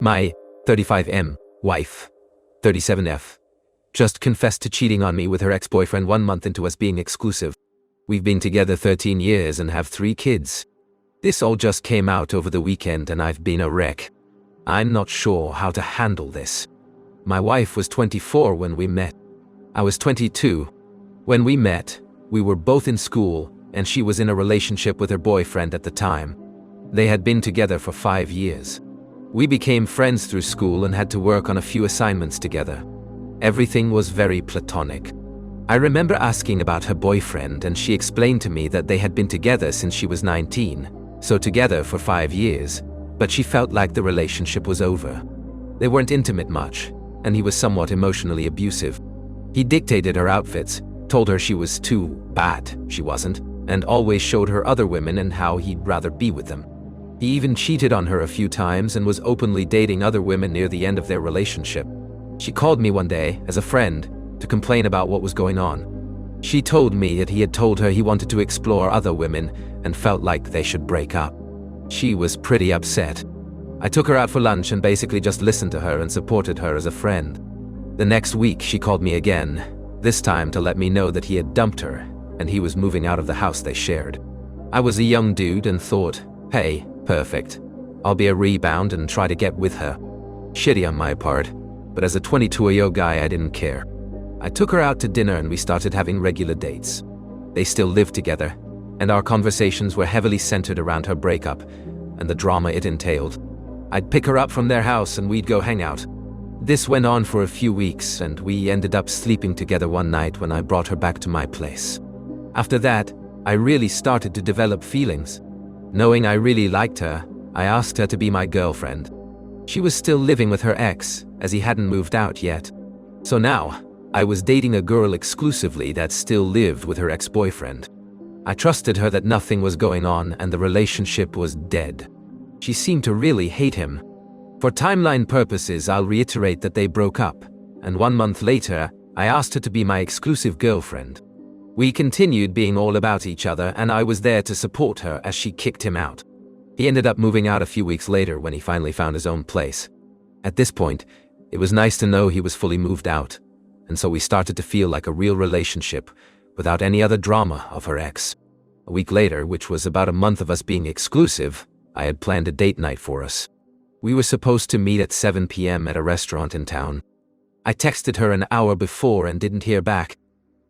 My 35M wife, 37F, just confessed to cheating on me with her ex-boyfriend 1 month into us being exclusive. We've been together 13 years and have 3 kids. This all just came out over the weekend and I've been a wreck. I'm not sure how to handle this. My wife was 24 when we met. I was 22. When we met, we were both in school and she was in a relationship with her boyfriend at the time. They had been together for 5 years. We became friends through school and had to work on a few assignments together. Everything was very platonic. I remember asking about her boyfriend and she explained to me that they had been together since she was 19, so together for 5 years, but she felt like the relationship was over. They weren't intimate much, and he was somewhat emotionally abusive. He dictated her outfits, told her she was too bad, she wasn't, and always showed her other women and how he'd rather be with them. He even cheated on her a few times and was openly dating other women near the end of their relationship. She called me one day, as a friend, to complain about what was going on. She told me that he had told her he wanted to explore other women and felt like they should break up. She was pretty upset. I took her out for lunch and basically just listened to her and supported her as a friend. The next week she called me again, this time to let me know that he had dumped her and he was moving out of the house they shared. I was a young dude and thought, hey, perfect. I'll be a rebound and try to get with her. Shitty on my part, but as a 22-year-old guy I didn't care. I took her out to dinner and we started having regular dates. They still lived together, and our conversations were heavily centered around her breakup and the drama it entailed. I'd pick her up from their house and we'd go hang out. This went on for a few weeks and we ended up sleeping together one night when I brought her back to my place. After that, I really started to develop feelings. Knowing I really liked her, I asked her to be my girlfriend. She was still living with her ex, as he hadn't moved out yet. So now, I was dating a girl exclusively that still lived with her ex-boyfriend. I trusted her that nothing was going on and the relationship was dead. She seemed to really hate him. For timeline purposes, I'll reiterate that they broke up, and 1 month later, I asked her to be my exclusive girlfriend. We continued being all about each other and I was there to support her as she kicked him out. He ended up moving out a few weeks later when he finally found his own place. At this point, it was nice to know he was fully moved out, and so we started to feel like a real relationship without any other drama of her ex. A week later, which was about a month of us being exclusive, I had planned a date night for us. We were supposed to meet at 7 p.m. at a restaurant in town. I texted her an hour before and didn't hear back.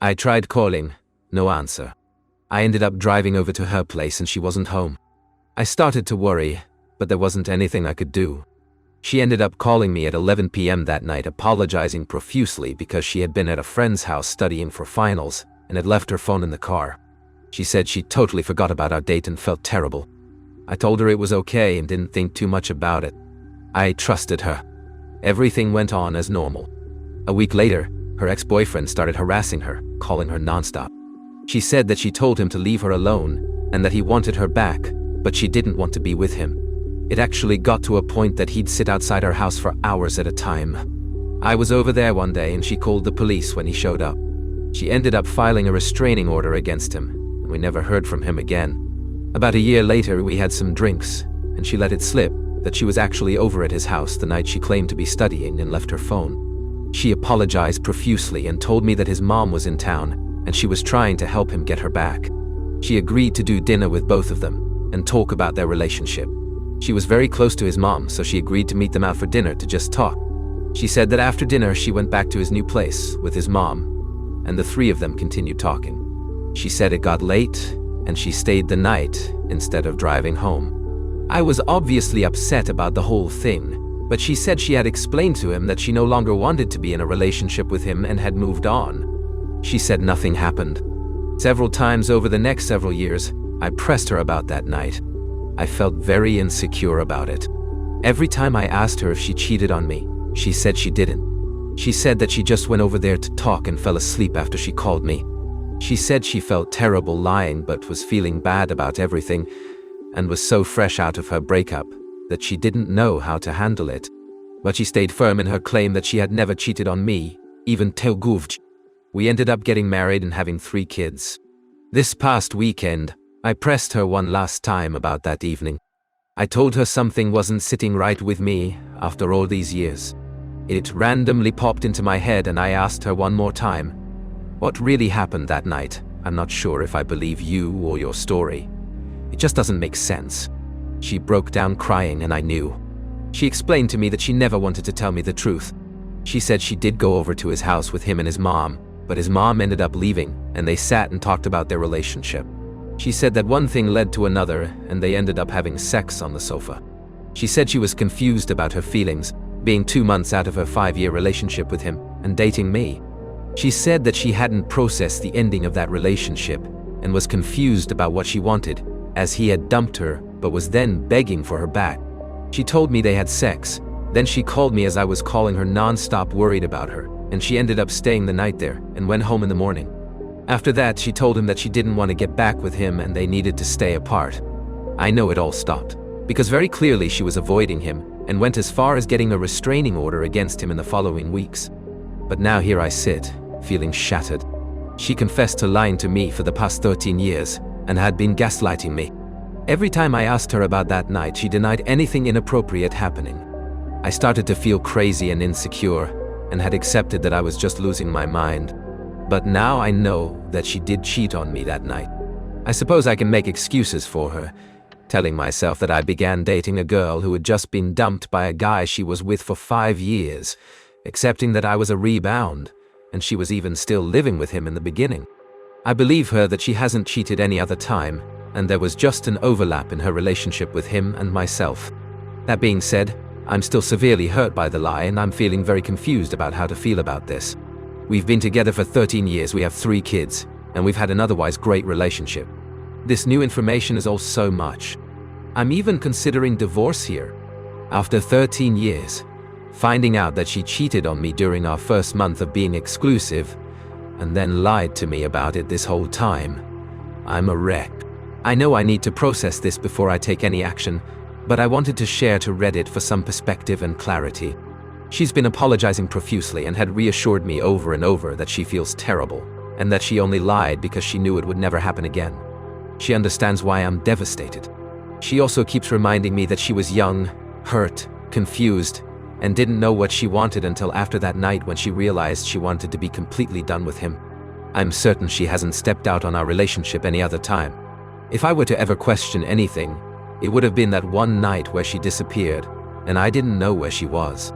I tried calling, no answer. I ended up driving over to her place and she wasn't home. I started to worry, but there wasn't anything I could do. She ended up calling me at 11 p.m. that night, apologizing profusely because she had been at a friend's house studying for finals and had left her phone in the car. She said she totally forgot about our date and felt terrible. I told her it was okay and didn't think too much about it. I trusted her. Everything went on as normal. A week later, her ex-boyfriend started harassing her, calling her nonstop. She said that she told him to leave her alone and that he wanted her back, but she didn't want to be with him. It actually got to a point that he'd sit outside her house for hours at a time. I was over there one day and she called the police when he showed up. She ended up filing a restraining order against him, and we never heard from him again. About a year later, we had some drinks, and she let it slip that she was actually over at his house the night she claimed to be studying and left her phone. She apologized profusely and told me that his mom was in town and she was trying to help him get her back. She agreed to do dinner with both of them and talk about their relationship. She was very close to his mom, so she agreed to meet them out for dinner to just talk. She said that after dinner she went back to his new place with his mom, and the 3 of them continued talking. She said it got late and she stayed the night instead of driving home. I was obviously upset about the whole thing, but she said she had explained to him that she no longer wanted to be in a relationship with him and had moved on. She said nothing happened. Several times over the next several years, I pressed her about that night. I felt very insecure about it. Every time I asked her if she cheated on me, she said she didn't. She said that she just went over there to talk and fell asleep after she called me. She said she felt terrible lying but was feeling bad about everything and was so fresh out of her breakup that she didn't know how to handle it. But she stayed firm in her claim that she had never cheated on me, even Telguvj. We ended up getting married and having 3 kids. This past weekend, I pressed her one last time about that evening. I told her something wasn't sitting right with me after all these years. It randomly popped into my head and I asked her one more time, what really happened that night? I'm not sure if I believe you or your story. It just doesn't make sense. She broke down crying and I knew. She explained to me that she never wanted to tell me the truth. She said she did go over to his house with him and his mom, but his mom ended up leaving and they sat and talked about their relationship. She said that one thing led to another and they ended up having sex on the sofa. She said she was confused about her feelings, being 2 months out of her 5-year relationship with him and dating me. She said that she hadn't processed the ending of that relationship and was confused about what she wanted, as he had dumped her but was then begging for her back. She told me they had sex. Then she called me as I was calling her non-stop, worried about her, and she ended up staying the night there and went home in the morning. After that, she told him that she didn't want to get back with him and they needed to stay apart. I know it all stopped, because very clearly she was avoiding him and went as far as getting a restraining order against him in the following weeks. But now here I sit, feeling shattered. She confessed to lying to me for the past 13 years and had been gaslighting me. Every time I asked her about that night, she denied anything inappropriate happening. I started to feel crazy and insecure and had accepted that I was just losing my mind. But now I know that she did cheat on me that night. I suppose I can make excuses for her, telling myself that I began dating a girl who had just been dumped by a guy she was with for 5 years, accepting that I was a rebound, and she was even still living with him in the beginning. I believe her that she hasn't cheated any other time, and there was just an overlap in her relationship with him and myself. That being said, I'm still severely hurt by the lie and I'm feeling very confused about how to feel about this. We've been together for 13 years, we have 3 kids, and we've had an otherwise great relationship. This new information is all so much. I'm even considering divorce here. After 13 years, finding out that she cheated on me during our first month of being exclusive, and then lied to me about it this whole time, I'm a wreck. I know I need to process this before I take any action, but I wanted to share to Reddit for some perspective and clarity. She's been apologizing profusely and had reassured me over and over that she feels terrible and that she only lied because she knew it would never happen again. She understands why I'm devastated. She also keeps reminding me that she was young, hurt, confused, and didn't know what she wanted until after that night when she realized she wanted to be completely done with him. I'm certain she hasn't stepped out on our relationship any other time. If I were to ever question anything, it would have been that one night where she disappeared, and I didn't know where she was.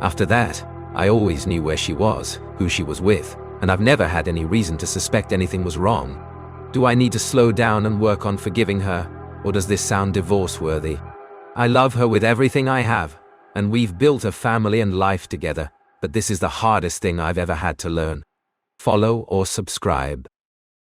After that, I always knew where she was, who she was with, and I've never had any reason to suspect anything was wrong. Do I need to slow down and work on forgiving her, or does this sound divorce-worthy? I love her with everything I have, and we've built a family and life together, but this is the hardest thing I've ever had to learn. Follow or subscribe.